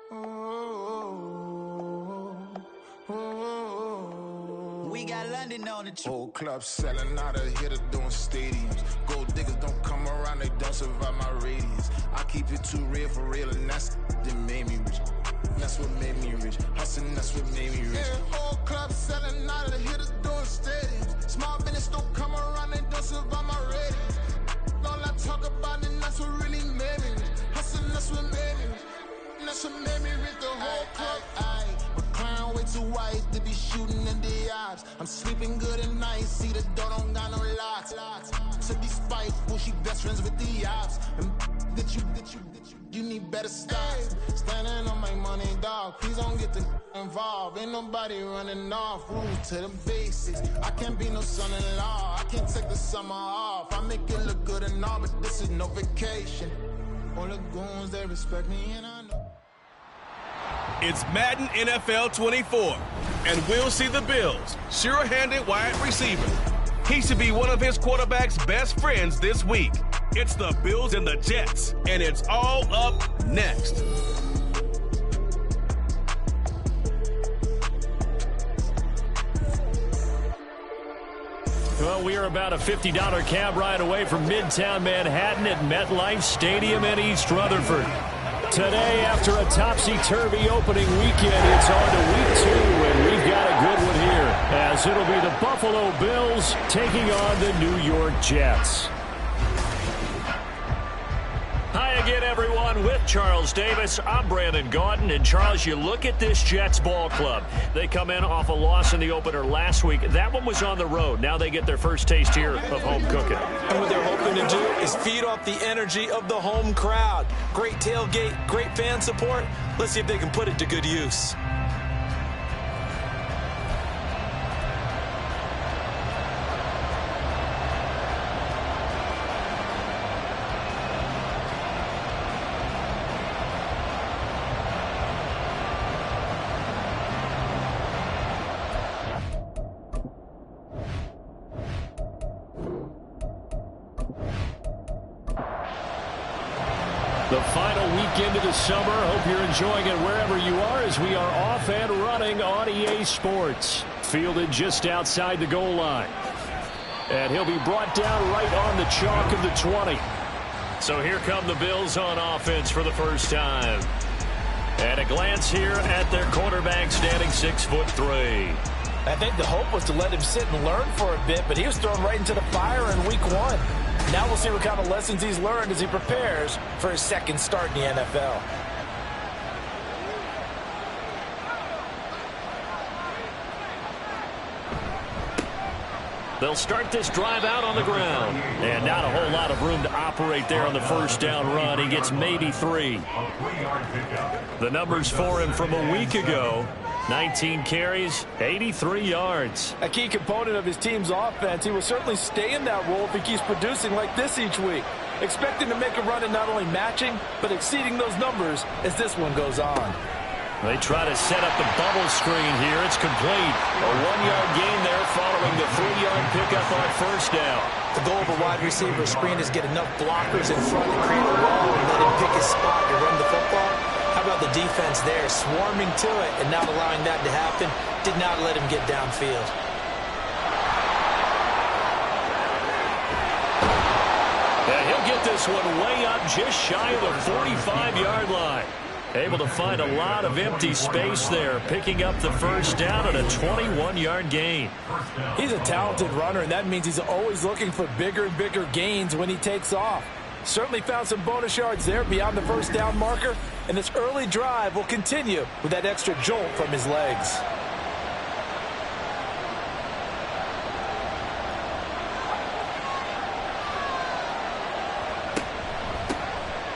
We got London on the trip. Whole club selling out of here to doing stadiums. Gold diggers don't come around, they don't survive my radius. I keep it too real for real, and that's that made me rich. That's what made me rich. Hustling, that's what made me rich. Yeah, whole club selling out of here to doing stadiums. Small business don't come around, they don't survive my radius. All I talk about it, that's what really made me rich. Hustling, that's what made me rich. That's what made me rich. The whole club. My clown way too white to be shooting in the eyes. I'm sleeping good at night, see the door don't got no locks. To be spiteful, she best friends with the ops. And you need better stop. Standing on my money, dog. Please don't get involved. Ain't nobody running off. Rules to the basics. I can't be no son-in-law. I can't take the summer off. I make it look good and all, but this is no vacation. All the goons, they respect me, and I know. It's Madden NFL 24, and we'll see the Bills' sure-handed wide receiver. He should be one of his quarterback's best friends this week. It's the Bills and the Jets, and it's all up next. Well, we are about a $50 cab ride away from Midtown Manhattan at MetLife Stadium in East Rutherford. Today, after a topsy-turvy opening weekend, it's on to week 2, and we've got a good one here, as it'll be the Buffalo Bills taking on the New York Jets. Hi again, everyone. With Charles Davis, I'm Brandon Gaudin. And, Charles, you look at this Jets ball club. They come in off a loss in the opener last week. That one was on the road. Now they get their first taste here of home cooking. And what they're hoping to do is feed off the energy of the home crowd. Great tailgate, great fan support. Let's see if they can put it to good use. The final weekend of the summer. Hope you're enjoying it wherever you are as we are off and running on EA Sports. Fielded just outside the goal line. And he'll be brought down right on the chalk of the 20. So here come the Bills on offense for the first time. And a glance here at their quarterback standing 6'3". I think the hope was to let him sit and learn for a bit, but he was thrown right into the fire in week 1. Now we'll see what kind of lessons he's learned as he prepares for his second start in the NFL. They'll start this drive out on the ground. And not a whole lot of room to operate there on the first down run. He gets maybe 3. The numbers for him from a week ago: 19 carries, 83 yards. A key component of his team's offense. He will certainly stay in that role if he keeps producing like this each week. Expecting to make a run at not only matching, but exceeding those numbers as this one goes on. They try to set up the bubble screen here. It's complete. A 1-yard gain there following the 3-yard pickup on first down. The goal of a wide receiver screen is get enough blockers in front to create a wall and let him pick his spot to run the football. How about the defense there, swarming to it and not allowing that to happen? Did not let him get downfield. And he'll get this one way up just shy of the 45-yard line. Able to find a lot of empty space there, picking up the first down and a 21-yard gain. He's a talented runner, and that means he's always looking for bigger and bigger gains when he takes off. Certainly found some bonus yards there beyond the first down marker, and this early drive will continue with that extra jolt from his legs.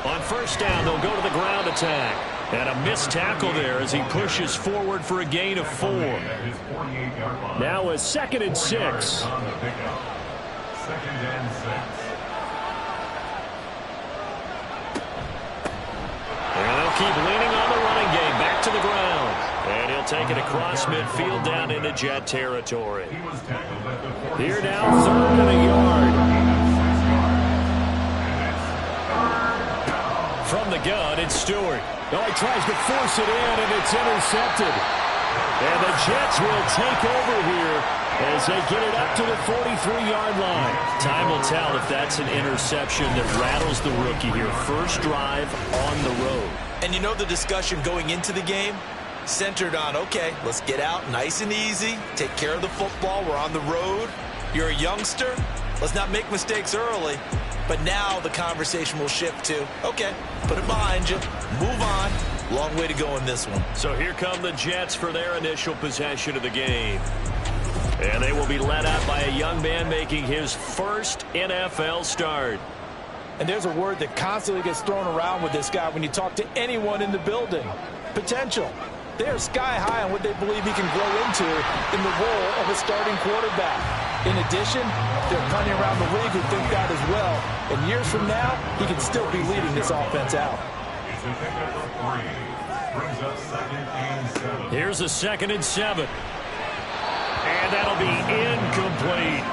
On first down, they'll go to the ground attack. And a missed tackle there as he pushes forward for a gain of 4. Now a 2nd and 6. And they'll keep leaning on the running game. Back to the ground. And he'll take it across midfield down into Jet territory. Here now, 3rd and a yard. From the gun, it's Stewart. Oh, he tries to force it in, and it's intercepted. And the Jets will take over here as they get it up to the 43-yard line. Time will tell if that's an interception that rattles the rookie here. First drive on the road. And you know the discussion going into the game? Centered on, okay, let's get out nice and easy, take care of the football, we're on the road. You're a youngster, let's not make mistakes early. But now the conversation will shift to, okay, put it behind you, move on. Long way to go in this one. So here come the Jets for their initial possession of the game. And they will be led out by a young man making his first NFL start. And there's a word that constantly gets thrown around with this guy when you talk to anyone in the building. Potential. They are sky high on what they believe he can grow into in the role of a starting quarterback. In addition, there are plenty around the league who think that as well. And years from now, he can still be leading this offense out. Here's a 2nd and 7. And that'll be incomplete.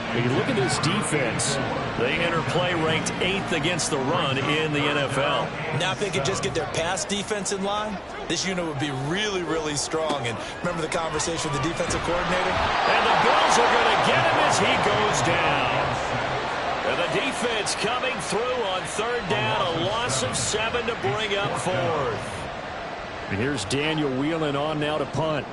When you look at this defense, they enter play ranked 8th against the run in the NFL. Now if they could just get their pass defense in line, this unit would be really, really strong. And remember the conversation with the defensive coordinator? And the Bills are going to get him as he goes down. And the defense coming through on 3rd down, a loss of 7 to bring up 4th. And here's Daniel Whelan on now to punt.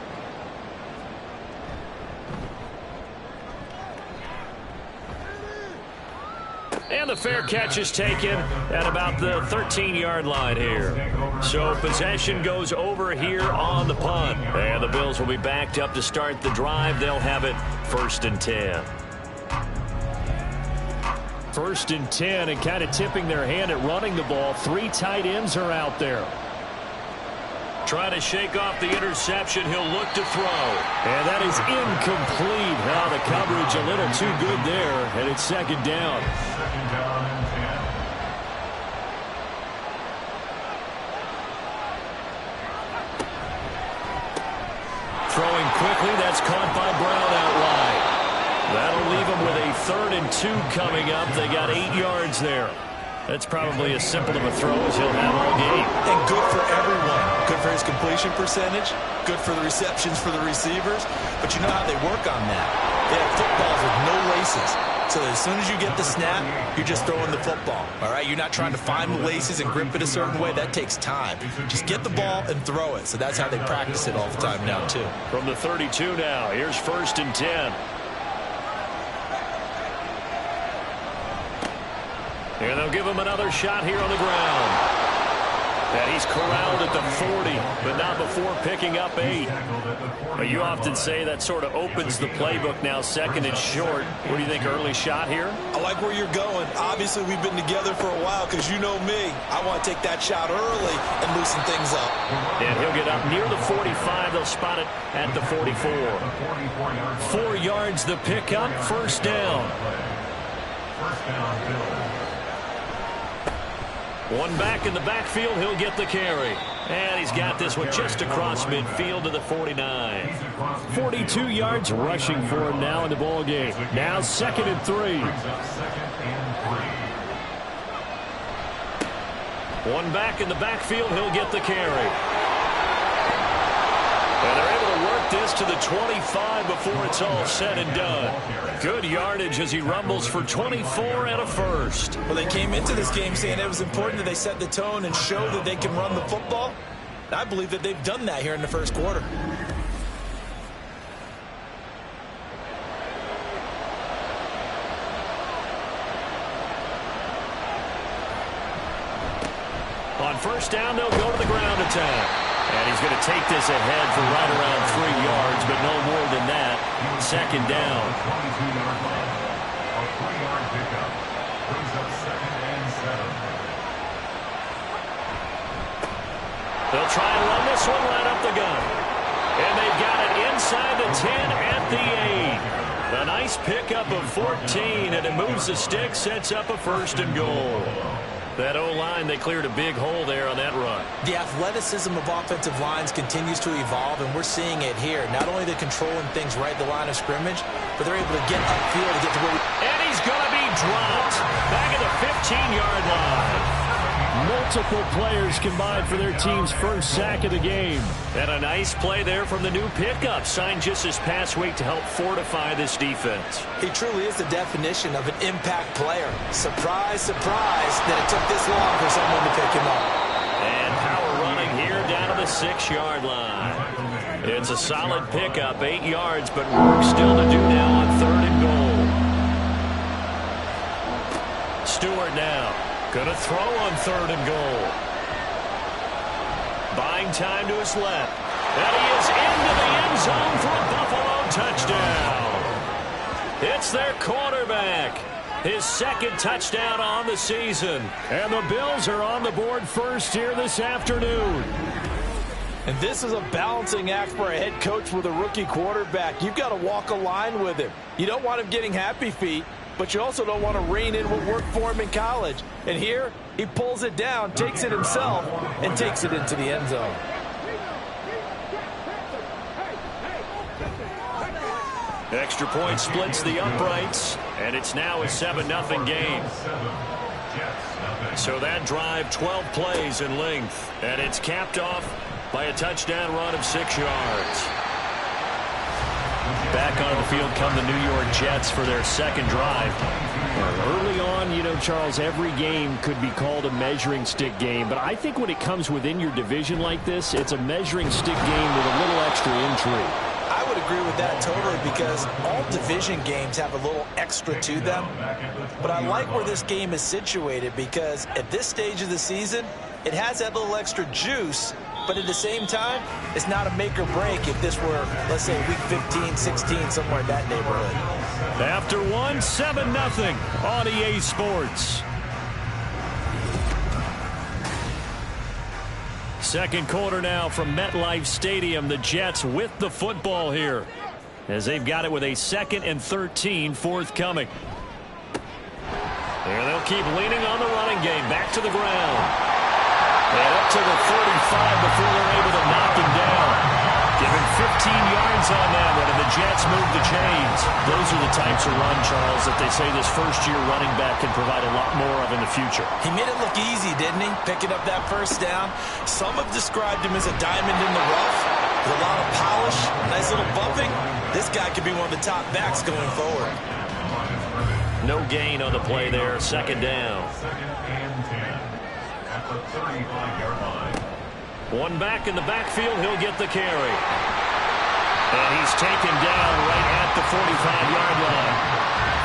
And the fair catch is taken at about the 13-yard line here. So possession goes over here on the punt. And the Bills will be backed up to start the drive. They'll have it 1st and 10. 1st and 10, and kind of tipping their hand at running the ball. 3 tight ends are out there. Trying to shake off the interception. He'll look to throw. And that is incomplete. Now the coverage a little too good there, and it's 2nd down. Throwing quickly, that's caught by Brown out wide. That'll leave him with a 3rd and 2 coming up. They got 8 yards there. That's probably as simple of a throw as he'll have all game. And good for everyone. Good for his completion percentage. Good for the receptions for the receivers. But you know how they work on that. They have footballs with no laces. So that as soon as you get the snap, you're just throwing the football. All right? You're not trying to find the laces and grip it a certain way. That takes time. Just get the ball and throw it. So that's how they practice it all the time now, too. From the 32 now, here's 1st and 10. And they'll give him another shot here on the ground. And he's corralled at the 40, but not before picking up 8. But you often say that sort of opens the playbook now, 2nd and short. What do you think, early shot here? I like where you're going. Obviously, we've been together for a while because you know me. I want to take that shot early and loosen things up. And he'll get up near the 45. They'll spot it at the 44. 4 yards the pickup, 1st down. One back in the backfield, he'll get the carry. And he's got this one just across midfield to the 49. 42 yards rushing for him now in the ball game. Now 2nd and 3. One back in the backfield, he'll get the carry. And they're able to work this to the 25 before it's all said and done. Good yardage as he rumbles for 24 and a 1st. Well, they came into this game saying it was important that they set the tone and show that they can run the football. I believe that they've done that here in the 1st quarter. On 1st down, they'll go to the ground attack. And he's going to take this ahead for right around 3 yards, but no more than that. 2nd down. They'll try and run this one right up the gut. And they've got it inside the 10 at the 8. A nice pickup of 14, and it moves the stick, sets up a 1st and goal. That O-line, they cleared a big hole there on that run. The athleticism of offensive lines continues to evolve, and we're seeing it here. Not only are they controlling things right at the line of scrimmage, but they're able to get upfield to get to where... And he's going to be dropped back at the 15-yard line. Multiple players combined for their team's first sack of the game. And a nice play there from the new pickup, signed just this past week to help fortify this defense. He truly is the definition of an impact player. Surprise, surprise that it took this long for someone to pick him up. And power running here down to the 6-yard line. It's a solid pickup, 8 yards, but work still to do now on 3rd and goal. Stewart now. Going to throw on 3rd and goal. Buying time to his left. And he is into the end zone for a Buffalo touchdown. It's their quarterback. His 2nd touchdown on the season. And the Bills are on the board first here this afternoon. And this is a balancing act for a head coach with a rookie quarterback. You've got to walk a line with him. You don't want him getting happy feet, but you also don't want to rein in what worked for him in college. And here, he pulls it down, takes it himself, and takes it into the end zone. Extra point splits the uprights, and it's now a 7-0 game. So that drive, 12 plays in length, and it's capped off by a touchdown run of 6 yards. Back on the field come the New York Jets for their 2nd drive. Early on, you know, Charles, every game could be called a measuring stick game. But I think when it comes within your division like this, it's a measuring stick game with a little extra intrigue. I would agree with that totally because all division games have a little extra to them. But I like where this game is situated because at this stage of the season, it has that little extra juice. But at the same time, it's not a make or break if this were, let's say, week 15, 16, somewhere in that neighborhood. After one, 7-0 on EA Sports. 2nd quarter now from MetLife Stadium. The Jets with the football here as they've got it with a 2nd and 13 forthcoming. And they'll keep leaning on the running game. Back to the ground. And up to the 35 before they're able to knock him down. Given 15 yards on that one, and the Jets move the chains. Those are the types of run, Charles, that they say this first-year running back can provide a lot more of in the future. He made it look easy, didn't he? Picking up that first down. Some have described him as a diamond in the rough. With a lot of polish, nice little bumping. This guy could be one of the top backs going forward. No gain on the play there. 2nd down. One back in the backfield, he'll get the carry. And he's taken down right at the 45-yard line.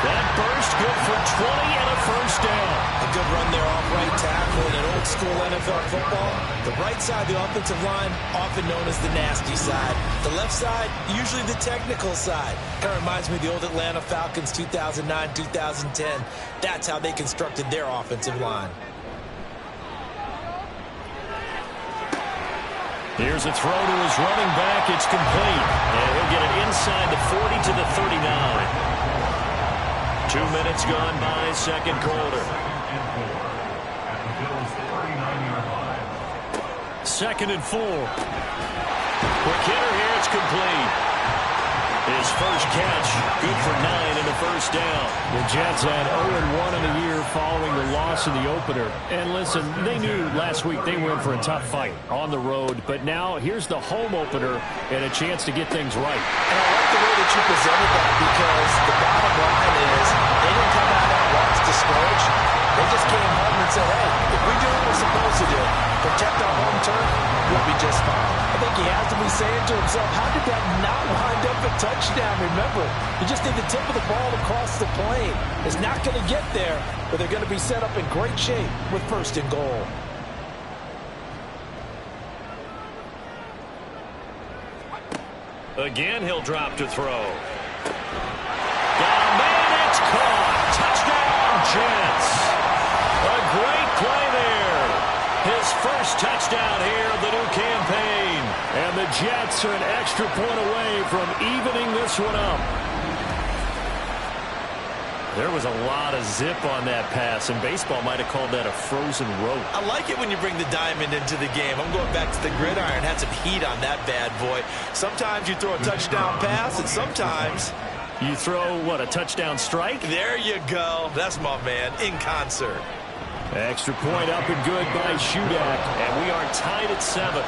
That burst good for 20 and a first down. A good run there off right tackle in an old-school NFL football. The right side of the offensive line, often known as the nasty side. The left side, usually the technical side. Kind of reminds me of the old Atlanta Falcons 2009-2010. That's how they constructed their offensive line. Here's a throw to his running back. It's complete. And he'll get it inside the 40 to the 39. 2 minutes gone by, 2nd quarter. 2nd and 4. Quick hitter here, it's complete. His first catch, good for 9 and a first down. The Jets had 0-1 in the year following the loss in the opener. And listen, they knew last week they were in for a tough fight on the road. But now here's the home opener and a chance to get things right. And I like the way that you presented that because the bottom line is they didn't come out of that loss discouraged. They just came home and said, hey, if we do what we're supposed to do, protect our home turf, we'll be just fine. I think he has to be saying to himself, how did that not wind up a touchdown? Remember, you just did the tip of the ball across the plane. It's not going to get there, but they're going to be set up in great shape with 1st and goal. Again, he'll drop to throw. Got a man, it's caught. Touchdown, Jets. A great play there. His first touchdown here of the new campaign. And the Jets are an extra point away from evening this one up. There was a lot of zip on that pass, and baseball might have called that a frozen rope. I like it when you bring the diamond into the game. I'm going back to the gridiron. Had some heat on that bad boy. Sometimes you throw a touchdown pass, and sometimes you throw, what, a touchdown strike? There you go. That's my man, in concert. Extra point up and good by Shudak. And we are tied at 7.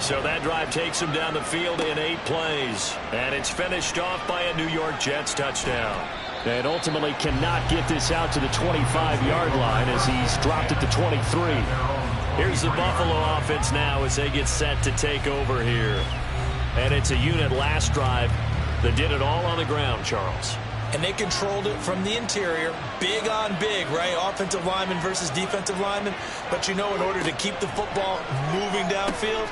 So that drive takes him down the field in 8 plays. And it's finished off by a New York Jets touchdown. And ultimately cannot get this out to the 25-yard line as he's dropped it to 23. Here's the Buffalo offense now as they get set to take over here. And it's a unit last drive that did it all on the ground, Charles. And they controlled it from the interior, big on big, right? Offensive lineman versus defensive lineman. But you know, in order to keep the football moving downfield,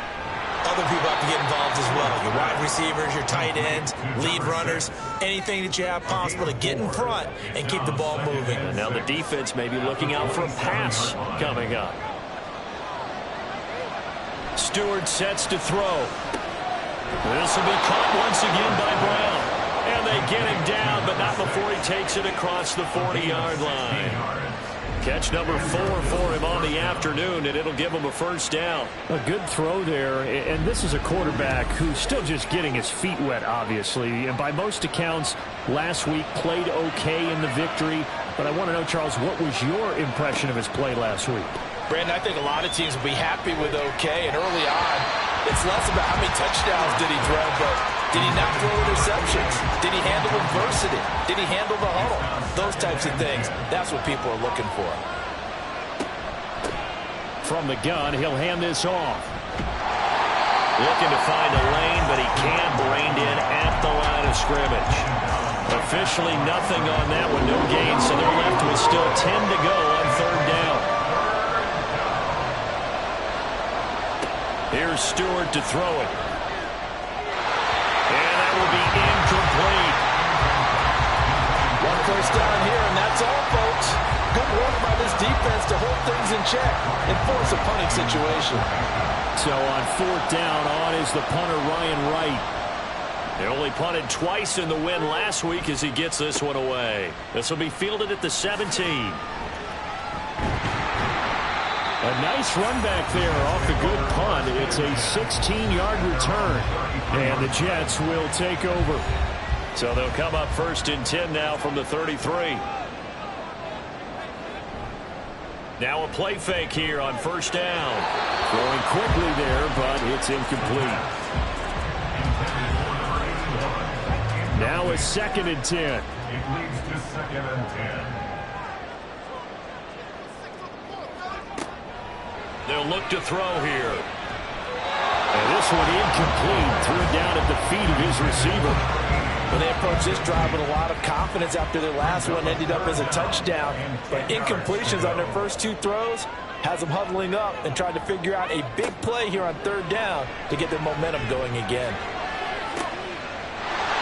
other people have to get involved as well. Your wide receivers, your tight ends, lead runners, anything that you have possible to get in front and keep the ball moving. And now the defense may be looking out for a pass coming up. Stewart sets to throw. This will be caught once again by Brown. And they get him down, but not before he takes it across the 40-yard line. Catch number 4 for him on the afternoon, and it'll give him a first down. A good throw there, and this is a quarterback who's still just getting his feet wet, obviously. And by most accounts, last week played okay in the victory. But I want to know, Charles, what was your impression of his play last week? Brandon, I think a lot of teams will be happy with okay, and early on, it's less about how many touchdowns did he throw, but did he not throw interceptions? Did he handle adversity? Did he handle the huddle? Those types of things, that's what people are looking for. From the gun, he'll hand this off. Looking to find a lane, but he can't. Reined in at the line of scrimmage. Officially nothing on that one, no gain, so they're left with still 10 to go on 3rd down. Here's Stewart to throw it. And that will be incomplete. One first down here, and that's all, folks. Good work by this defense to hold things in check and force a punting situation. So on 4th down, on is the punter, Ryan Wright. They only punted twice in the win last week as he gets this one away. This will be fielded at the 17. A nice run back there off the good punt. It's a 16-yard return, and the Jets will take over. So they'll come up 1st and 10 now from the 33. Now a play fake here on 1st down. Throwing quickly there, but it's incomplete. Now a 2nd and 10. It leads to 2nd and 10. They'll look to throw here. And this one incomplete. Threw it down at the feet of his receiver. Well, they approached this drive with a lot of confidence after their last one ended up as a touchdown. But incompletions on their first 2 throws has them huddling up and trying to figure out a big play here on 3rd down to get their momentum going again.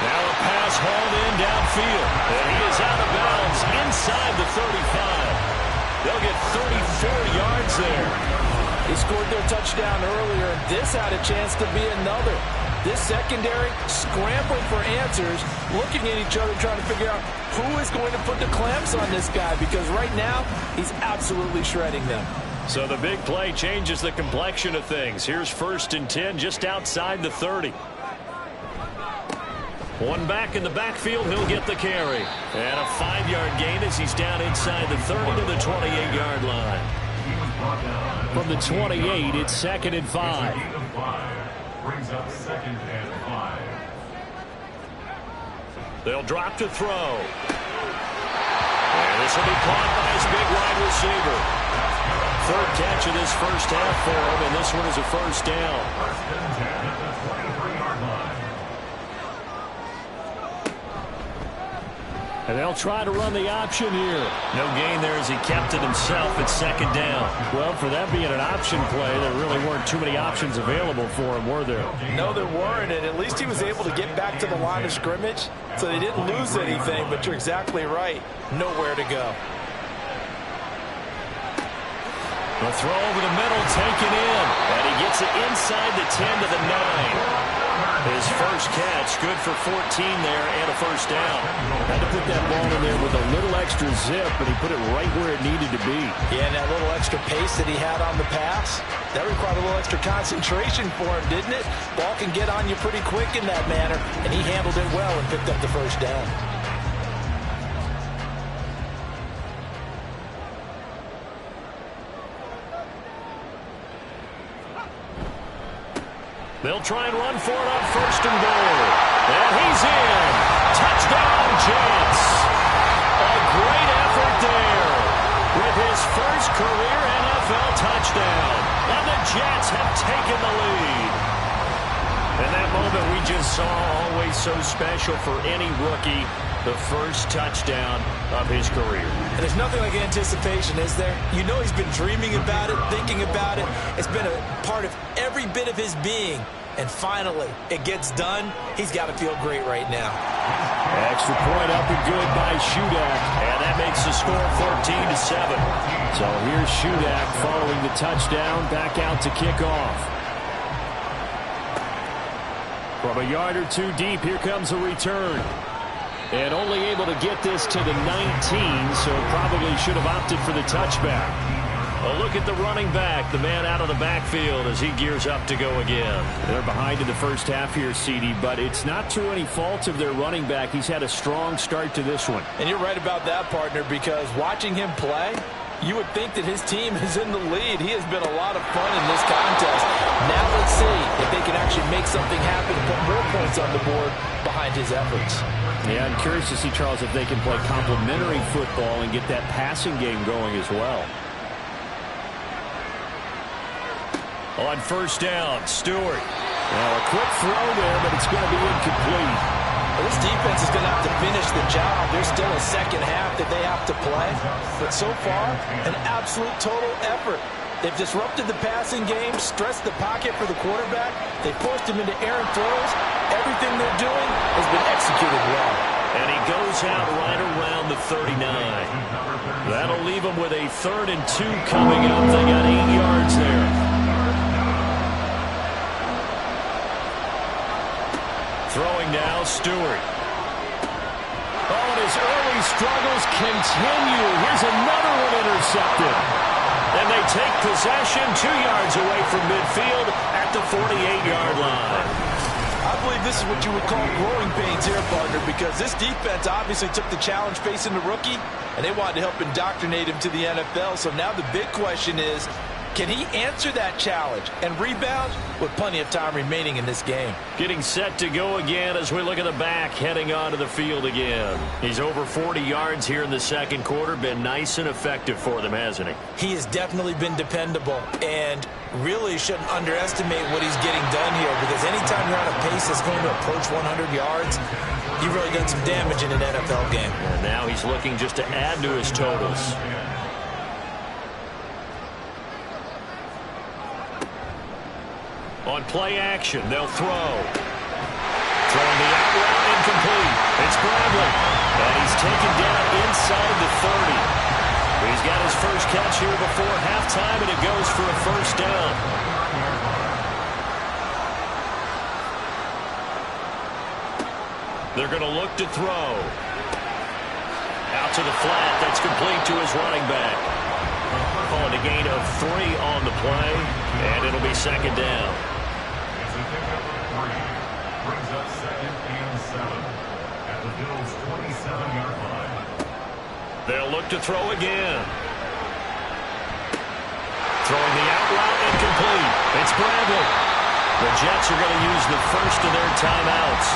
Now a pass hauled in downfield. And he is out of bounds inside the 35. They'll get 34 yards there. They scored their touchdown earlier, and this had a chance to be another. This secondary scrambling for answers, looking at each other, trying to figure out who is going to put the clamps on this guy, because right now he's absolutely shredding them. So the big play changes the complexion of things. Here's 1st and 10 just outside the 30. One back in the backfield, he'll get the carry. And a 5-yard gain as he's down inside the 30 to the 28-yard line. From the 28, it's 2nd and 5. Brings up 2nd and 5. They'll drop to throw. And this will be caught by his big wide receiver. 3rd catch of this first half for him, and this one is a first down. 1st and 10 at the 23-yard line. And they'll try to run the option here. No gain there as he kept it himself at 2nd down. Well, for that being an option play, there really weren't too many options available for him, were there? No, there weren't, and at least he was able to get back to the line of scrimmage, so they didn't lose anything, but you're exactly right. Nowhere to go. The throw over the middle, taken in, and he gets it inside the 10 to the 9. His first catch, good for 14 there and a first down. Had to put that ball in there with a little extra zip, but he put it right where it needed to be. Yeah, and that little extra pace that he had on the pass, that required a little extra concentration for him, didn't it? Ball can get on you pretty quick in that manner, and he handled it well and picked up the first down. They'll try and run for it on 1st and goal. And he's in. Touchdown, Jets. A great effort there with his first career NFL touchdown. And the Jets have taken the lead. And that moment we just saw, always so special for any rookie, the first touchdown of his career. And there's nothing like anticipation, is there? You know he's been dreaming about it, thinking about it. It's been a part of every bit of his being. And finally, it gets done. He's got to feel great right now. Extra point up and good by Shudak. And that makes the score 14-7. So here's Shudak following the touchdown, back out to kick off. From a yard or two deep, here comes a return. And only able to get this to the 19, so probably should have opted for the touchback. A look at the running back, the man out of the backfield as he gears up to go again. They're behind in the first half here, CD, but it's not through any fault of their running back. He's had a strong start to this one. And you're right about that, partner, because watching him play, you would think that his team is in the lead. He has been a lot of fun in this contest. Now let's see if they can actually make something happen and put more points on the board behind his efforts. Yeah, I'm curious to see, Charles, if they can play complementary football and get that passing game going as well. On 1st down, Stewart. Now a quick throw there, but it's going to be incomplete. Well, this defense is going to have to finish the job. There's still a second half that they have to play. But so far, an absolute total effort. They've disrupted the passing game, stressed the pocket for the quarterback. They forced him into errant throws. Everything they're doing has been executed well. And he goes out right around the 39. That'll leave him with a 3rd and 2 coming up. They got 8 yards there. Throwing now, Stewart. Oh, and his early struggles continue. Here's another one intercepted. And they take possession 2 yards away from midfield at the 48-yard line. I believe this is what you would call growing pains here, partner, because this defense obviously took the challenge facing the rookie, and they wanted to help indoctrinate him to the NFL. So now the big question is, can he answer that challenge and rebound with plenty of time remaining in this game? Getting set to go again as we look at the back, heading onto the field again. He's over 40 yards here in the second quarter. Been nice and effective for them, hasn't he? He has definitely been dependable, and really shouldn't underestimate what he's getting done here, because anytime you're on a pace that's going to approach 100 yards, you've really done some damage in an NFL game. And now he's looking just to add to his totals. On play action, they'll throw. Throwing the out route, incomplete. It's Bradley. And he's taken down inside the 30. He's got his first catch here before halftime, and it goes for a 1st down. They're going to look to throw. Out to the flat. That's complete to his running back. Calling a gain of 3 on the play, and it'll be 2nd down. It's a pickup of 3. Brings up 2nd and 7 at the Bills' 27-yard line. They'll look to throw again. Throwing the out route, incomplete. It's Bradley. The Jets are going to use the first of their timeouts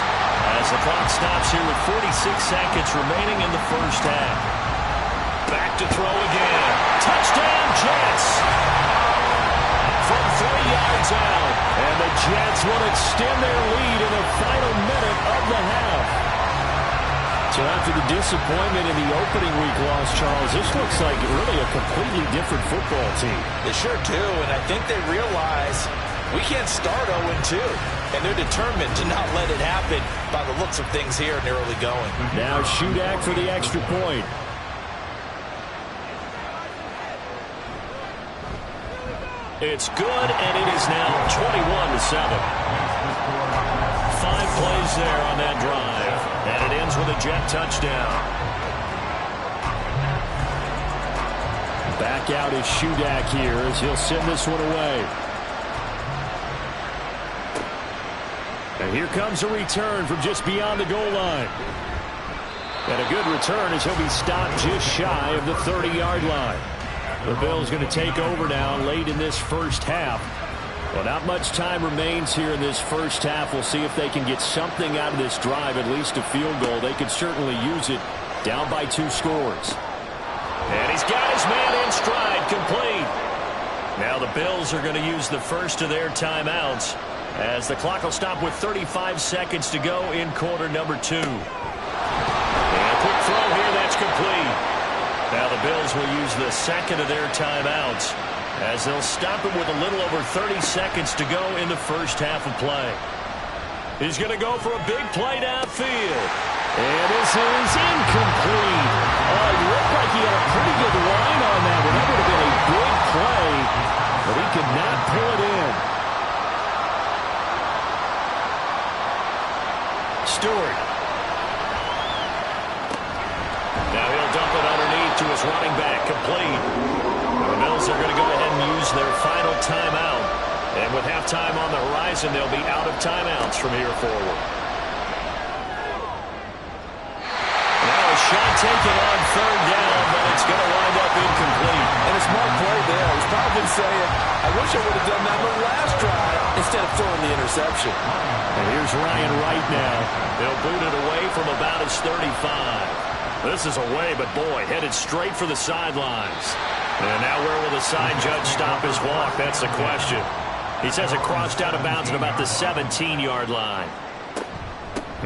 as the clock stops here with 46 seconds remaining in the first half. Back to throw again. Touchdown, Jets. From 3 yards out. And the Jets will extend their lead in the final minute of the half. So after the disappointment in the opening week loss, Charles, this looks like really a completely different football team. They sure do, and I think they realize we can't start 0-2. And they're determined to not let it happen by the looks of things here in the early going. Now Shudak for the extra point. It's good, and it is now 21-7. 5 plays there on that drive, and it ends with a Jet touchdown. Back out is Shudak here as he'll send this one away. And here comes a return from just beyond the goal line. And a good return as he'll be stopped just shy of the 30-yard line. The Bills going to take over now late in this first half. Well, not much time remains here in this first half. We'll see if they can get something out of this drive, at least a field goal. They could certainly use it, down by 2 scores. And he's got his man in stride, complete. Now the Bills are going to use the first of their timeouts as the clock will stop with 35 seconds to go in quarter number 2. And a quick throw here, that's complete. Now the Bills will use the second of their timeouts as they'll stop it with a little over 30 seconds to go in the first half of play. He's going to go for a big play downfield. And this is incomplete. It looked like he had a pretty good line on that one. That would have been a big play, but he could not pull it in. Stewart. Now he'll dump it underneath to his running back, complete. The Bills are going to go ahead and use their final timeout. And with halftime on the horizon, they'll be out of timeouts from here forward. Shot taken on third down, but it's going to wind up incomplete. And a smart play there. He's probably saying, I wish I would have done that in the last drive instead of throwing the interception. And here's Ryan Wright now. They'll boot it away from about his 35. This is away, but boy, headed straight for the sidelines. And now where will the side judge stop his walk? That's the question. He says it crossed out of bounds at about the 17-yard line.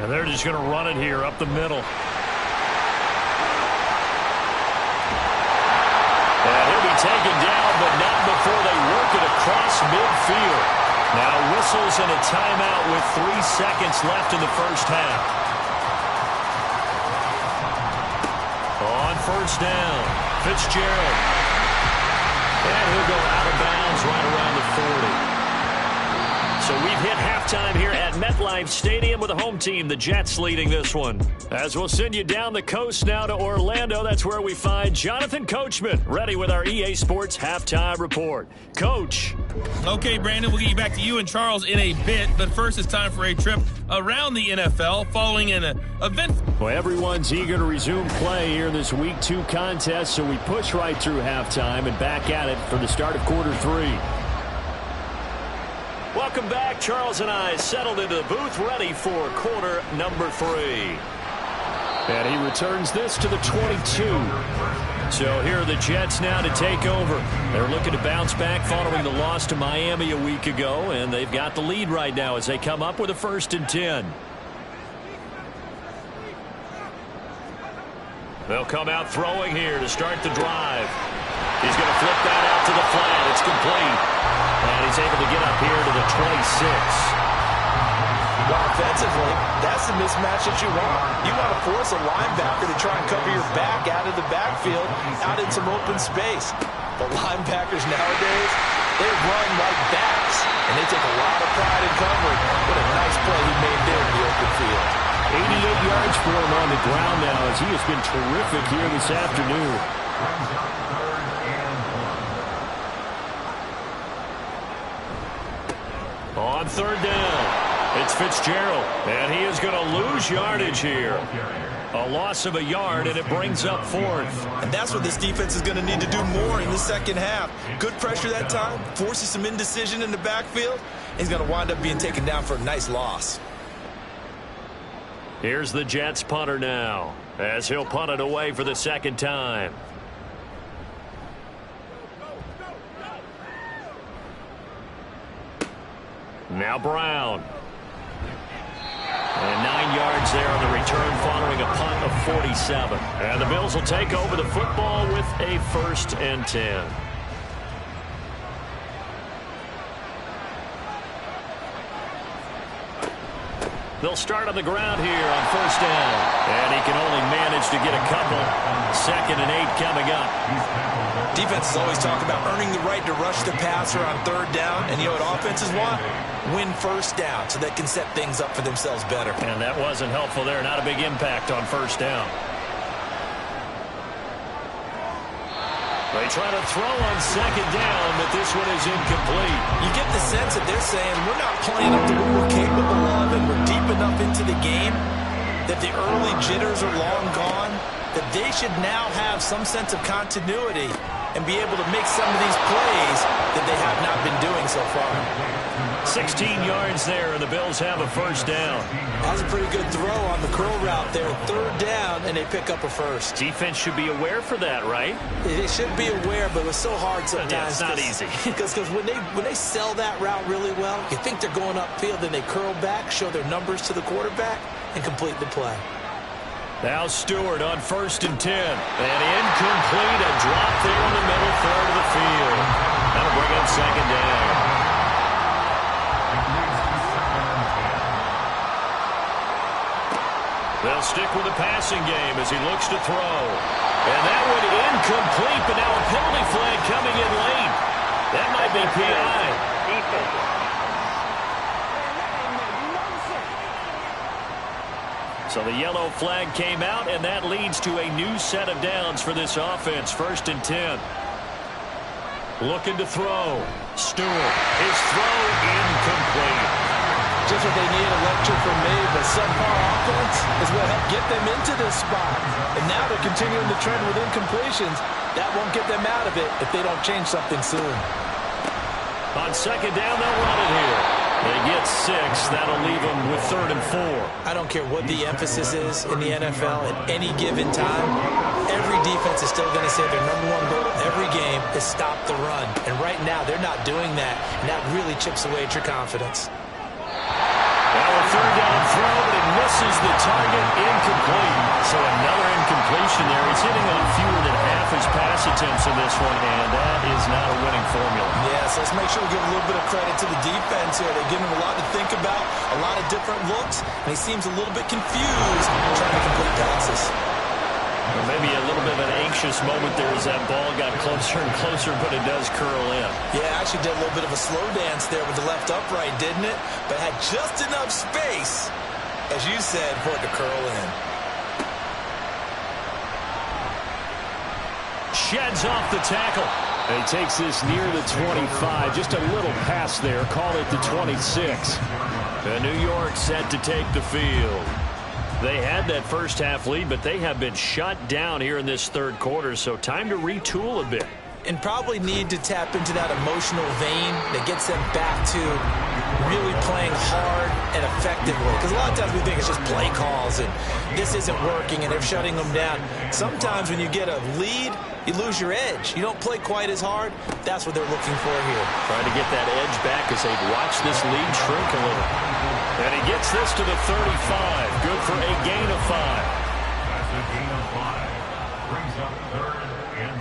And they're just going to run it here up the middle. He'll be taken down, but not before they work it across midfield. Now whistles and a timeout with 3 seconds left in the first half. On first down, Fitzgerald. And he'll go out of bounds right around the 40. So we've hit halftime here at MetLife Stadium with the home team, the Jets, leading this one. As we'll send you down the coast now to Orlando, that's where we find Jonathan Coachman, ready with our EA Sports Halftime Report. Coach. Okay, Brandon, we'll get you back to you and Charles in a bit, but first it's time for a trip around the NFL following an event. Well, everyone's eager to resume play here in this Week 2 contest, so we push right through halftime and back at it for the start of quarter 3. Welcome back. Charles and I settled into the booth, ready for quarter number 3. And he returns this to the 22. So here are the Jets now to take over. They're looking to bounce back following the loss to Miami a week ago, and they've got the lead right now as they come up with a 1st and 10. They'll come out throwing here to start the drive. He's going to flip that out to the flat. It's complete. And he's able to get up here to the 26. Well, offensively, that's the mismatch that you want. You want to force a linebacker to try and cover your back out of the backfield, out in some open space. The linebackers nowadays, they run like backs, and they take a lot of pride in covering. What a nice play he made there in the open field. 88 yards for him on the ground now as he has been terrific here this afternoon. On third down, it's Fitzgerald, and he is going to lose yardage here. A loss of a yard, and it brings up 4th. And that's what this defense is going to need to do more in the second half. Good pressure that time, forces some indecision in the backfield. He's going to wind up being taken down for a nice loss. Here's the Jets punter now, as he'll punt it away for the second time. Now Brown. And 9 yards there on the return following a punt of 47. And the Bills will take over the football with a 1st and 10. They'll start on the ground here on 1st down. And he can only manage to get a couple. 2nd and 8 coming up. Defenses always talk about earning the right to rush the passer on 3rd down. And you know what offenses want? Win 1st down so they can set things up for themselves better. And that wasn't helpful there. Not a big impact on 1st down. They try to throw on 2nd down, but this one is incomplete. You get the sense that they're saying we're not playing up to what we're capable of, and we're deep enough into the game that the early jitters are long gone, that they should now have some sense of continuity and be able to make some of these plays that they have not been doing so far. 16 yards there, and the Bills have a first down. That's a pretty good throw on the curl route there. Third down, and they pick up a first. Defense should be aware for that, right? They should be aware, but it was so hard sometimes. Yeah, it's not easy. Because when they sell that route really well, you think they're going upfield, then they curl back, show their numbers to the quarterback, and complete the play. Now Stewart on 1st and 10. And incomplete, a drop there in the middle, third of the field. That'll bring up second down. They'll stick with the passing game as he looks to throw. And that one incomplete, but now a penalty flag coming in late. That might be PI. So the yellow flag came out, and that leads to a new set of downs for this offense. 1st and 10. Looking to throw. Stewart. His throw incomplete. Just what they need, a lecture from me, but subpar offense is what helped get them into this spot. And now they're continuing the trend with incompletions. That won't get them out of it if they don't change something soon. On second down, they'll run it here. They get 6. That'll leave them with 3rd and 4. I don't care what the emphasis is in the NFL at any given time. Every defense is still going to say their number one goal every game is stop the run. And right now, they're not doing that, and that really chips away at your confidence. Now a 3rd down throw, but it misses the target, incomplete. So another incompletion there. He's hitting on fewer than half his pass attempts in this one, and that is not a winning formula. Yes, let's make sure we give a little bit of credit to the defense here. They give him a lot to think about, a lot of different looks, and he seems a little bit confused trying to complete passes. Or maybe a little bit of an anxious moment there as that ball got closer and closer, but it does curl in. Yeah, actually did a little bit of a slow dance there with the left upright, didn't it? But had just enough space, as you said, for it to curl in. Sheds off the tackle. He takes this near the 25. Just a little pass there. Call it the 26. And New York set to take the field. They had that first half lead, but they have been shut down here in this third quarter, so time to retool a bit. And probably need to tap into that emotional vein that gets them back to really playing hard and effectively. Because a lot of times we think it's just play calls and this isn't working and they're shutting them down. Sometimes when you get a lead, you lose your edge. You don't play quite as hard. That's what they're looking for here. Trying to get that edge back as they've watched this lead shrink a little. And he gets this to the 35. Good for a gain of 5. That's a gain of 5. Brings up 3rd and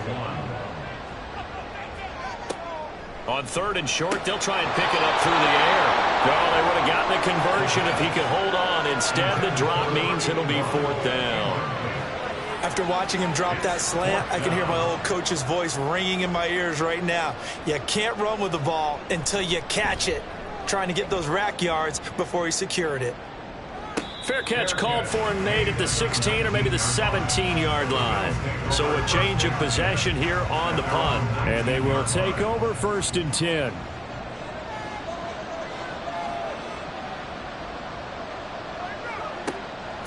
1. On 3rd and short, they'll try and pick it up through the air. No, they would have gotten a conversion if he could hold on. Instead, the drop means it'll be 4th down. After watching him drop that slant, I can hear my old coach's voice ringing in my ears right now. You can't run with the ball until you catch it. Trying to get those rack yards before he secured it. Fair catch called for and made at the 16 or maybe the 17-yard line. So a change of possession here on the punt. And they will take over 1st and 10.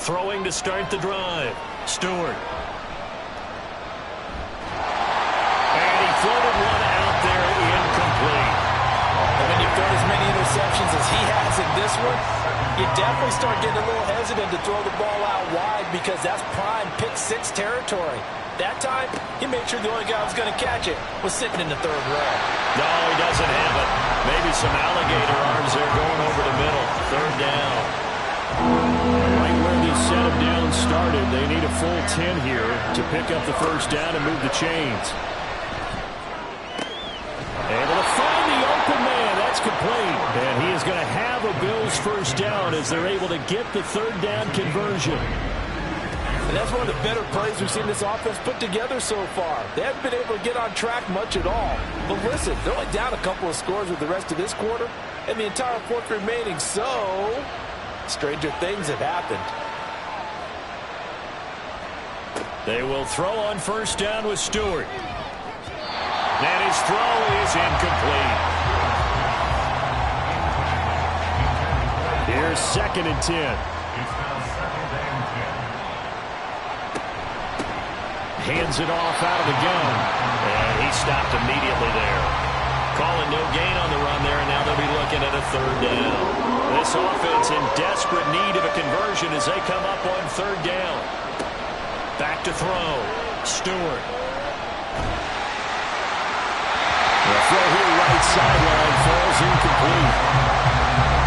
Throwing to start the drive. Stewart. And he floated one out there incomplete. And when you've thrown as many interceptions as he has in this one, you definitely start getting a little hesitant to throw the ball out wide because that's prime pick 6 territory. That time, he made sure the only guy who was going to catch it was sitting in the 3rd row. No, he doesn't have it. Maybe some alligator arms there going over the middle. 3rd down. Right where this set of downs started, they need a full 10 here to pick up the first down and move the chains. Able to find the open man. That's complete. And he is going to have a Bills first down as they're able to get the 3rd down conversion. And that's one of the better plays we've seen this offense put together so far. They haven't been able to get on track much at all. But listen, they're only down a couple of scores with the rest of this quarter and the entire 4th remaining. So, stranger things have happened. They will throw on first down with Stewart. And his throw is incomplete. Here's 2nd and 10. It's now 2nd and 10. Hands it off out of the gun. And he stopped immediately there. Calling no gain on the run there, and now they'll be looking second and a third down. This offense in desperate need of a conversion as they come up on third down. Back to throw. Stewart. The throw here right sideline falls incomplete.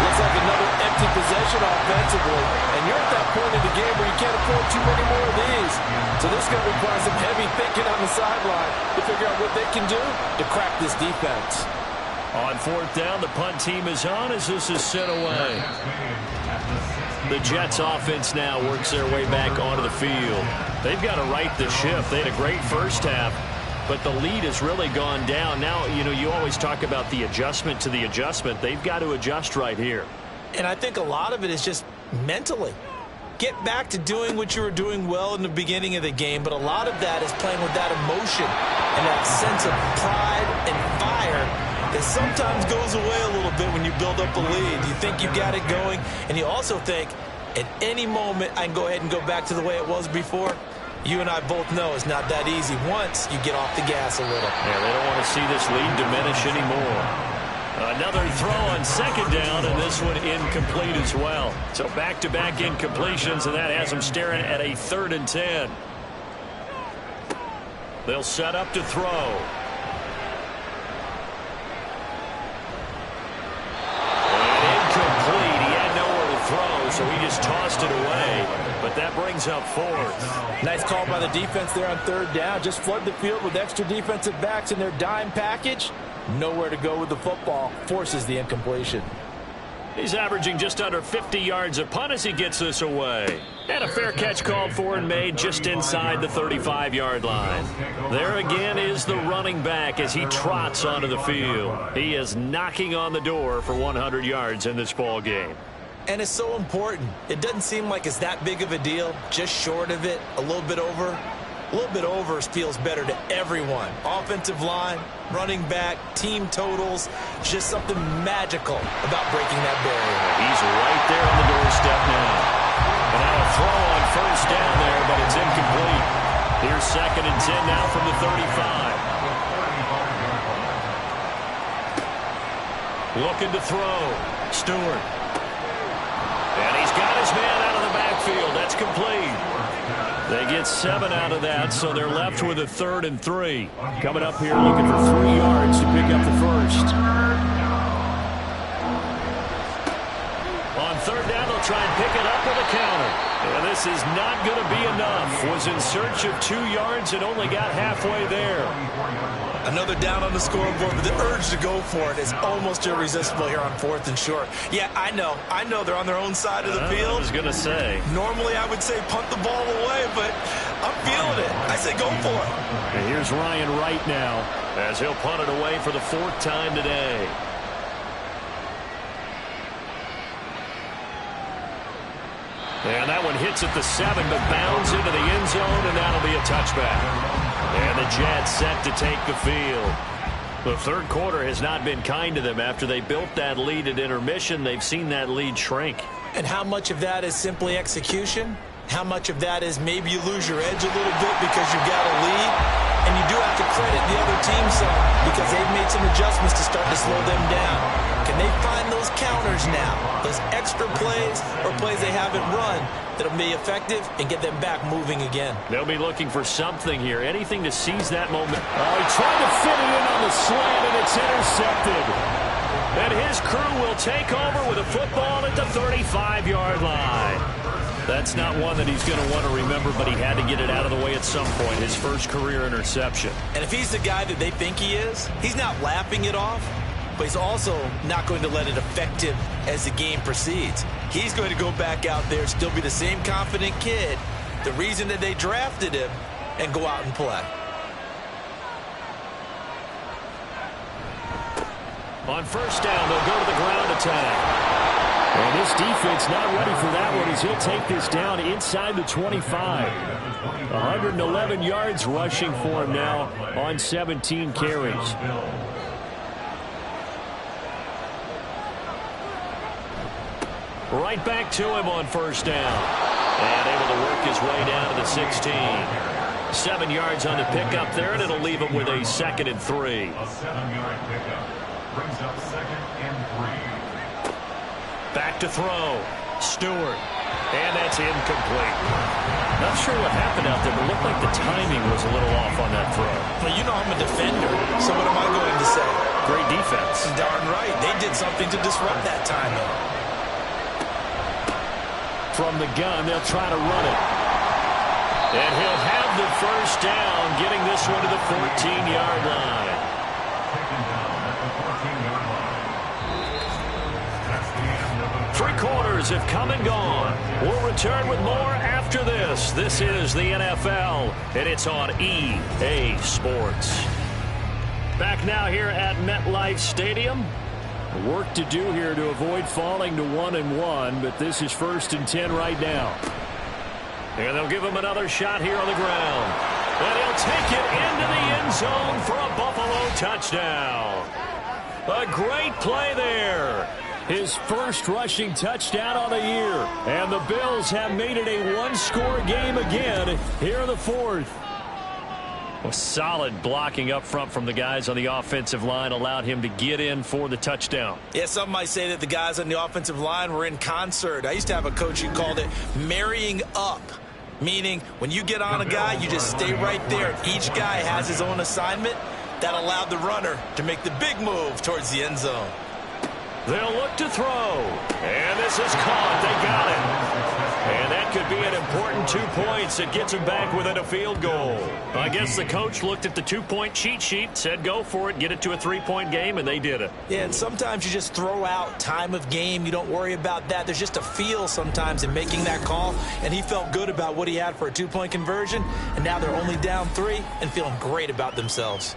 Looks like another empty possession offensively. And you're at that point in the game where you can't afford too many more of these. So this is going to require some heavy thinking on the sideline to figure out what they can do to crack this defense. On fourth down, the punt team is on as this is sent away. The Jets offense now works their way back onto the field. They've got to right the ship. They had a great first half, but the lead has really gone down. Now, you always talk about the adjustment to the adjustment. They've got to adjust right here. And I think a lot of it is just mentally. Get back to doing what you were doing well in the beginning of the game, but a lot of that is playing with that emotion and that sense of pride and fire that sometimes goes away a little bit when you build up a lead. You think you've got it going, and you also think at any moment I can go ahead and go back to the way it was before. You and I both know it's not that easy once you get off the gas a little. Yeah, they don't want to see this lead diminish anymore. Another throw on second down, and this one incomplete as well. So back-to-back incompletions, and that has them staring at a 3rd and 10. They'll set up to throw. So he just tossed it away, but that brings up 4th. Nice call by the defense there on 3rd down. Just flood the field with extra defensive backs in their dime package. Nowhere to go with the football. Forces the incompletion. He's averaging just under 50 yards a punt as he gets this away. And a fair catch called for and made just inside the 35-yard line. There again is the running back as he trots onto the field. He is knocking on the door for 100 yards in this ball game. And it's so important. It doesn't seem like it's that big of a deal. Just short of it, a little bit over. A little bit over feels better to everyone. Offensive line, running back, team totals. Just something magical about breaking that barrier. He's right there on the doorstep now. And now a throw on first down there, but it's incomplete. Here's 2nd and 10 now from the 35. Looking to throw. Stewart. And he's got his man out of the backfield. That's complete. They get 7 out of that, so they're left with a 3rd and 3. Coming up here looking for 3 yards to pick up the first. On 3rd down, they'll try and pick it up with a counter. And this is not going to be enough. Was in search of 2 yards and only got halfway there. Another down on the scoreboard, but the urge to go for it is almost irresistible here on 4th and short. Yeah, I know they're on their own side of the field. I was going to say. Normally I would say punt the ball away, but I'm feeling it. I say go for it. And here's Ryan Wright now as he'll punt it away for the 4th time today. And that one hits at the 7, but bounds into the end zone, and that'll be a touchback. And the Jets set to take the field. The 3rd quarter has not been kind to them. After they built that lead at intermission, they've seen that lead shrink. And how much of that is simply execution? How much of that is maybe you lose your edge a little bit because you've got a lead? And you do have to credit the other team some because they've made some adjustments to start to slow them down. Can they find those counters now, those extra plays or plays they haven't run that'll be effective and get them back moving again? They'll be looking for something here, anything to seize that moment. Oh, he tried to fit it in on the slant, and it's intercepted. And his crew will take over with a football at the 35-yard line. That's not one that he's going to want to remember, but he had to get it out of the way at some point, his first career interception. And if he's the guy that they think he is, he's not laughing it off, but he's also not going to let it affect him as the game proceeds. He's going to go back out there, still be the same confident kid, the reason that they drafted him, and go out and play. On first down, they'll go to the ground attack. And this defense not ready for that one as he'll take this down inside the 25. 111 yards rushing for him now on 17 carries. Right back to him on first down. And able to work his way down to the 16. 7 yards on the pickup there, and it'll leave him with a 2nd and 3. A 7-yard pickup brings up 2nd and 3. Back to throw. Stewart. And that's incomplete. Not sure what happened out there, but it looked like the timing was a little off on that throw. Well, you know I'm a defender, so what am I going to say? Great defense. Darn right. They did something to disrupt that timing. From the gun, they'll try to run it. And he'll have the first down, getting this one to the 14-yard line. Taken down at the 14-yard line. That's the end of the 3 quarters have come and gone. We'll return with more after this. This is the NFL, and it's on EA Sports. Back now here at MetLife Stadium. Work to do here to avoid falling to 1-1, but this is 1st and 10 right now. And they'll give him another shot here on the ground. And he'll take it into the end zone for a Buffalo touchdown. A great play there. His first rushing touchdown on the year. And the Bills have made it a one-score game again here in the 4th. Well, solid blocking up front from the guys on the offensive line allowed him to get in for the touchdown. Yeah, some might say that the guys on the offensive line were in concert. I used to have a coach who called it marrying up, meaning when you get on a guy, you just stay right there. Each guy has his own assignment. That allowed the runner to make the big move towards the end zone. They'll look to throw. And this is caught. They got it. And that could be an important 2 points. It gets him back within a field goal. I guess the coach looked at the 2-point cheat sheet, said go for it, get it to a 3-point game, and they did it. Yeah, and sometimes you just throw out time of game. You don't worry about that. There's just a feel sometimes in making that call, and he felt good about what he had for a 2-point conversion, and now they're only down 3 and feeling great about themselves.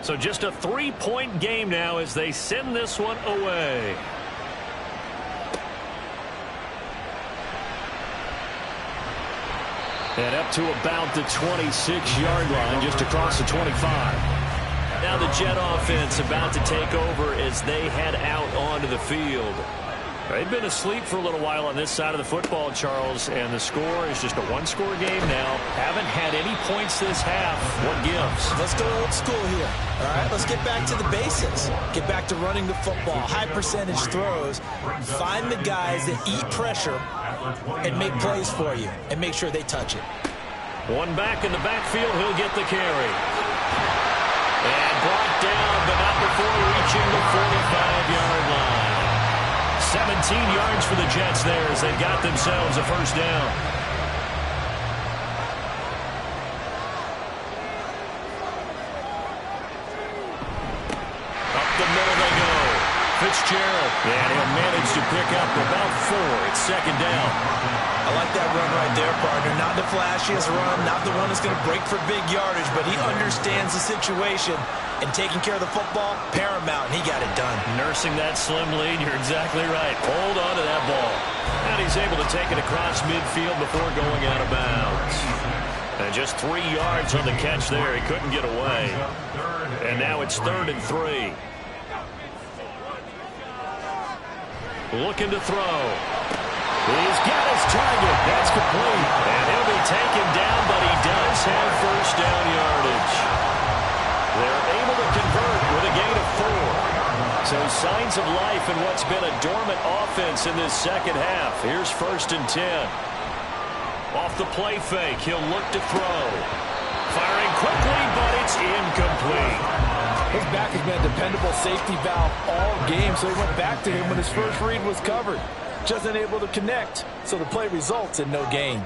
So just a 3-point game now as they send this one away. And up to about the 26-yard line, just across the 25. Now the Jet offense about to take over as they head out onto the field. They've been asleep for a little while on this side of the football, Charles, and the score is just a one-score game now. Haven't had any points this half. What gives? Let's go old school here. All right, let's get back to the basics. Get back to running the football, high percentage throws. Find the guys that eat pressure and make plays for you, and make sure they touch it. One back in the backfield, he'll get the carry. And brought down, but not before reaching the 45-yard line. 17 yards for the Jets there as they've got themselves a first down. Up the middle they go. Fitzgerald. And he'll manage to pick up about 4. It's second down. I like that run right there, partner. Not the flashiest run, not the one that's going to break for big yardage, but he understands the situation, and taking care of the football, paramount, and he got it done. Nursing that slim lead, you're exactly right. Hold on to that ball. And he's able to take it across midfield before going out of bounds. And just 3 yards on the catch there. He couldn't get away. And now it's 3rd and 3. Looking to throw. He's got his target. That's complete. And he'll be taken down, but he does have first down yardage. They're able to convert with a gain of 4. So signs of life in what's been a dormant offense in this second half. Here's 1st and 10. Off the play fake, he'll look to throw. Firing quickly, but it's incomplete. His back has been a dependable safety valve all game, so he went back to him when his first read was covered. Just unable to connect, so the play results in no gain.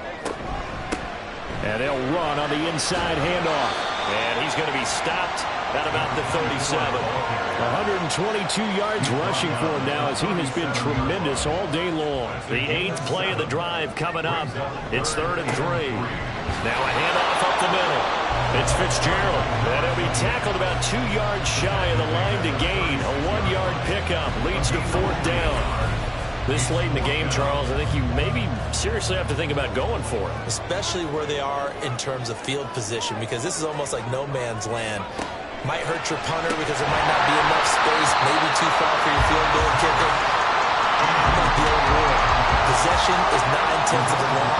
And they'll run on the inside handoff. And he's going to be stopped at about the 37. 122 yards rushing for him now as he has been tremendous all day long. The 8th play of the drive coming up. It's 3rd and 3. Now a handoff up the middle. It's Fitzgerald. And he'll be tackled about 2 yards shy of the line to gain. A 1-yard pickup leads to 4th down. This late in the game, Charles, I think you maybe seriously have to think about going for it. Especially where they are in terms of field position, because this is almost like no man's land. Might hurt your punter because there might not be enough space, maybe too far for your field goal kicker. Like the old rule, possession is 9/10 of the win.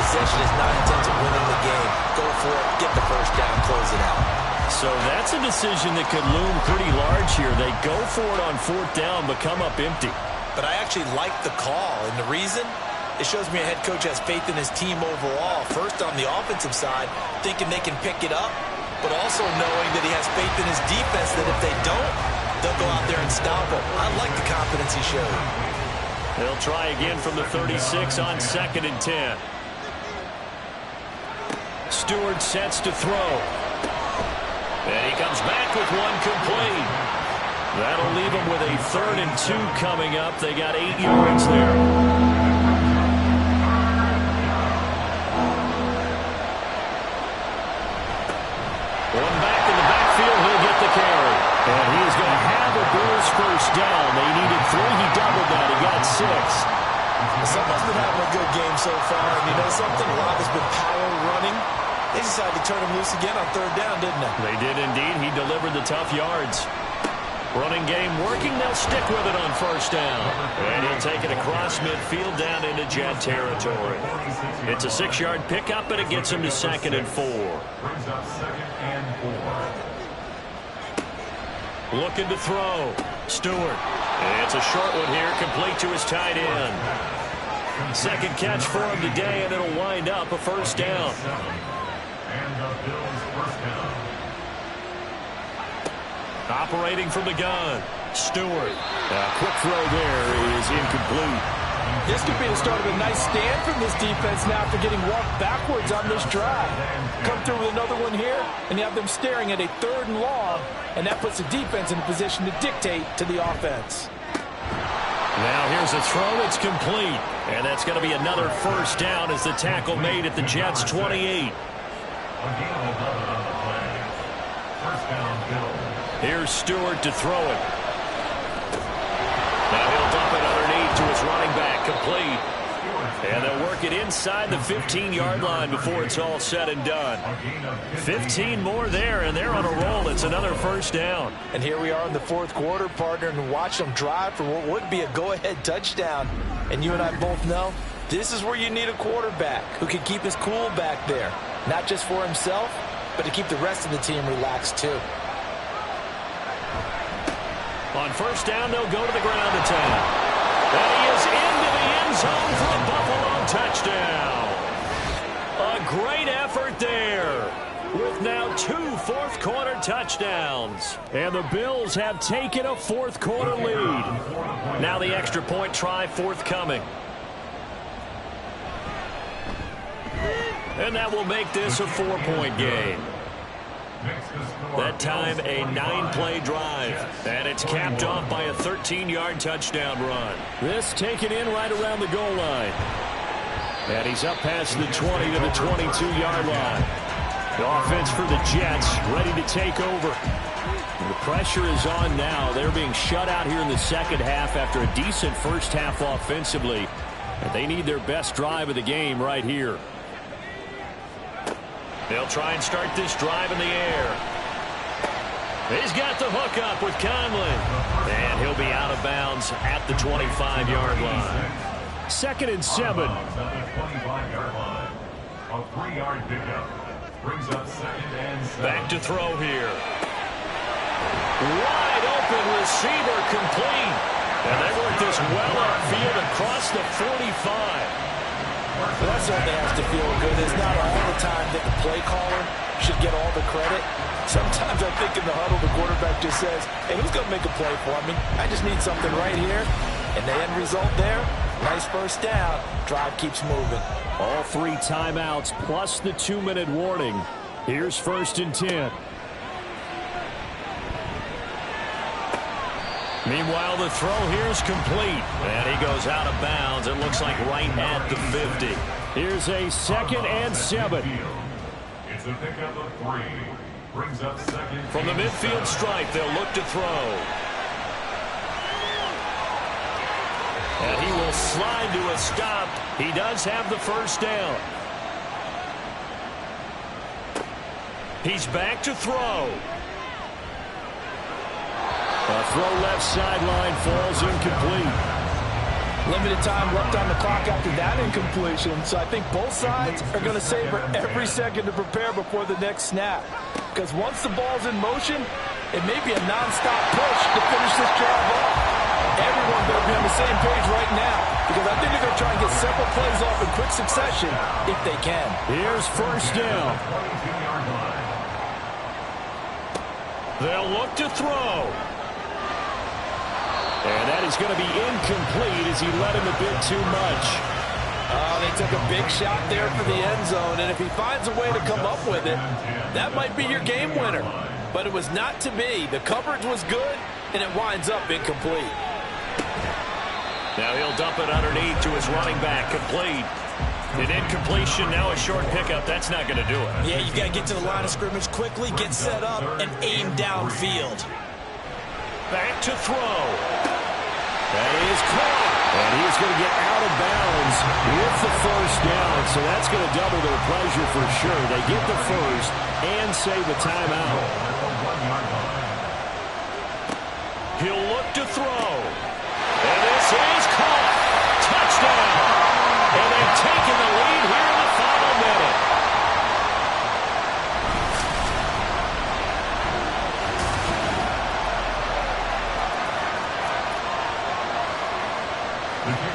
Possession is 9/10 of winning the game. Go for it, get the first down, close it out. So that's a decision that could loom pretty large here. They go for it on 4th down, but come up empty. but I actually like the call. And the reason? It shows me a head coach has faith in his team overall. First, on the offensive side, thinking they can pick it up, but also knowing that he has faith in his defense that if they don't, they'll go out there and stop them. I like the confidence he showed. They'll try again from the 36 on 2nd and 10. Stewart sets to throw. And he comes back with one complete. That'll leave him with a 3rd and 2 coming up. They got 8 yards there. One back in the backfield, he'll get the carry. And he is going to have a Bills first down. They needed 3, he doubled that, he got 6. Someone's been having a good game so far, and you know something? A lot has been power running. They decided to turn him loose again on 3rd down, didn't they? They did indeed. He delivered the tough yards. Running game working. They'll stick with it on 1st down. And he'll take it across midfield down into Jet territory. It's a 6-yard pickup, and it gets him to 2nd and 4. Brings up 2nd and 4. Looking to throw. Stewart. It's a short one here, complete to his tight end. 2nd catch for him today, and it'll wind up a 1st down. And the Bills first down. Operating from the gun. Stewart. A quick throw there is incomplete. This could be the start of a nice stand from this defense now after getting walked backwards on this drive. Come through with another one here, and you have them staring at a 3rd and long, and that puts the defense in a position to dictate to the offense. Now here's a throw that's complete, and that's going to be another 1st down as the tackle made at the Jets' 28. Here's Stewart to throw it. Now he'll dump it underneath to his running back, complete. And they'll work it inside the 15-yard line before it's all said and done. 15 more there, and they're on a roll. It's another 1st down. And here we are in the 4th quarter, partner, and watch them drive for what would be a go-ahead touchdown. And you and I both know this is where you need a quarterback who can keep his cool back there. Not just for himself, but to keep the rest of the team relaxed too. On 1st down, they'll go to the ground attack. And he is into the end zone for the Buffalo touchdown. A great effort there with now 2 fourth-quarter touchdowns. And the Bills have taken a fourth-quarter lead. Now the extra point try forthcoming. And that will make this a 4-point game. That time a 9-play drive, and it's capped off by a 13-yard touchdown run. This taken in right around the goal line. And he's up past the 20 to the 22-yard line. The offense for the Jets ready to take over. The pressure is on now. They're being shut out here in the 2nd half after a decent first half offensively. And they need their best drive of the game right here. They'll try and start this drive in the air. He's got the hook up with Conley. And he'll be out of bounds at the 25-yard line. 2nd and 7. A 3-yard pickup. Brings up 2nd and 7. Back to throw here. Wide open receiver complete. And they work this well upfield across the 45. Well, that certainly has to feel good. It's not all the time that the play caller should get all the credit. Sometimes I think in the huddle, the quarterback just says, hey, who's going to make a play for me? I just need something right here. And the end result there, nice 1st down. Drive keeps moving. All 3 timeouts plus the 2-minute warning. Here's 1st and 10. Meanwhile, the throw here is complete. And he goes out of bounds. It looks like right at the 50. Here's a 2nd and 7. It's a pickup of 3. Brings up 2nd. From the midfield stripe, they'll look to throw. And he will slide to a stop. He does have the 1st down. He's back to throw. A throw left sideline falls incomplete. Limited time left on the clock after that incompletion, so I think both sides are going to savor every second to prepare before the next snap. Because once the ball's in motion, it may be a nonstop push to finish this drive off. Everyone better be on the same page several plays off in quick succession if they can. Here's first down. They'll look to throw. And that is going to be incomplete as he led him a bit too much. They took a big shot there for the end zone, and if he finds a way to come up with it, that might be your game winner. But it was not to be. The coverage was good, and it winds up incomplete. Now he'll dump it underneath to his running back, complete. An incompletion, now a short pickup. That's not going to do it. Yeah, you've got to get to the line of scrimmage quickly, get set up, and aim downfield. Back to throw. That is caught. And he's going to get out of bounds with the first down. So that's going to double their pleasure for sure. They get the first and save the timeout. He'll look to throw. And this is caught. Touchdown. And they've taken the lead here in the final minute.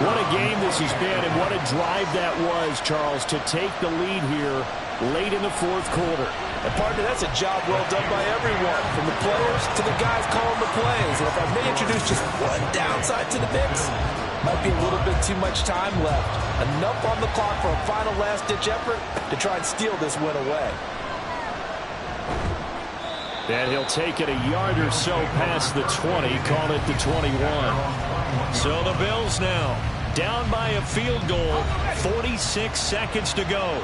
What a game this has been, and what a drive that was, Charles, to take the lead here late in the fourth quarter. And partner, that's a job well done by everyone, from the players to the guys calling the plays. And if I may introduce just one downside to the mix, might be a little bit too much time left. Enough on the clock for a final last-ditch effort to try and steal this win away. And he'll take it a yard or so past the 20, call it the 21. So the Bills now down by a field goal, 46 seconds to go.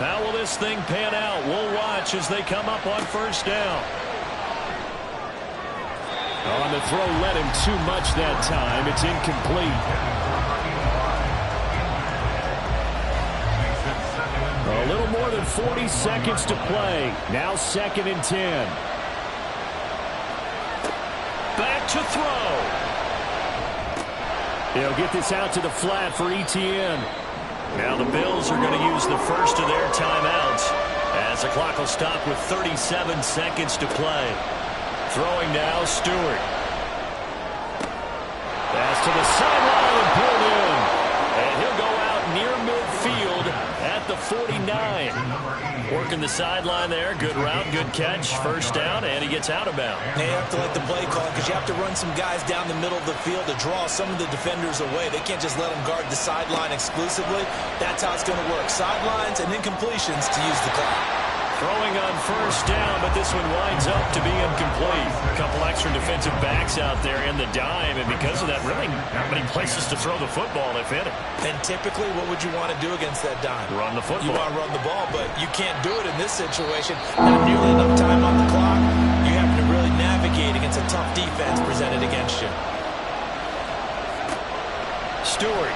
How will this thing pan out? We'll watch as they come up on first down. On the throw, led him too much that time. It's incomplete. A little more than 40 seconds to play. Now 2nd and 10. Back to throw. They'll get this out to the flat for ETN. Now the Bills are going to use the first of their timeouts as the clock will stop with 37 seconds to play. Throwing now, Stewart. Pass to the sideline and pulled in. And he'll go out near midfield at the 49. Working the sideline there. Good route, good catch. First down, and he gets out of bounds. They have to let the play call because you have to run some guys down the middle of the field to draw some of the defenders away. They can't just let them guard the sideline exclusively. That's how it's going to work. Sidelines and incompletions to use the clock. Throwing on first down, but this one winds up to be incomplete. A couple extra defensive backs out there in the dime, and because of that, really not many places to throw the football if hit it. And typically, what would you want to do against that dime? Run the football. You want to run the ball, but you can't do it in this situation. Not nearly enough time on the clock. You have to really navigate against a tough defense presented against you. Stewart.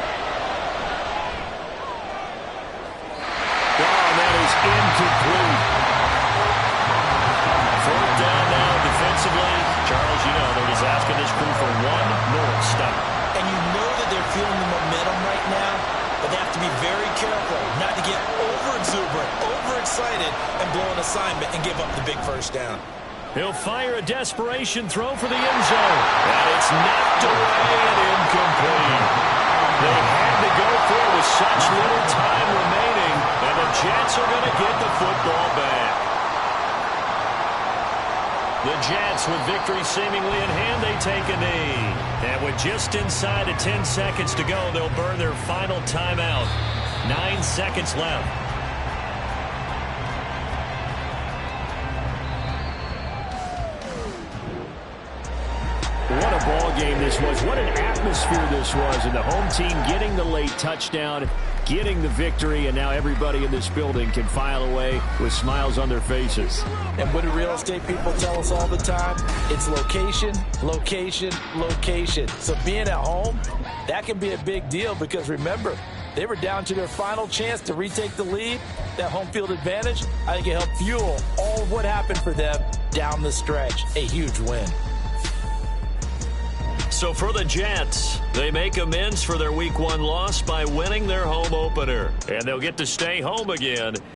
Incomplete. Fourth down now defensively. Charles, you know, they're just asking this crew for one more stop. And you know that they're feeling the momentum right now, but they have to be very careful not to get over-exuberant, overexcited, and blow an assignment and give up the big first down. He'll fire a desperation throw for the end zone. And it's knocked away and incomplete. They had to go for it with such little time remaining, and the Jets are going to get the football back. The Jets, with victory seemingly in hand, they take a knee. And with just inside of 10 seconds to go, they'll burn their final timeout. 9 seconds left. What a ball game this was. What an atmosphere this was. And the home team getting the late touchdown, getting the victory, and now everybody in this building can file away with smiles on their faces. And what do real estate people tell us all the time? It's location, location, location. So being at home, that can be a big deal because remember, they were down to their final chance to retake the lead. That home field advantage, I think it helped fuel all of what happened for them down the stretch. A huge win. So for the Jets, they make amends for their Week 1 loss by winning their home opener. And they'll get to stay home again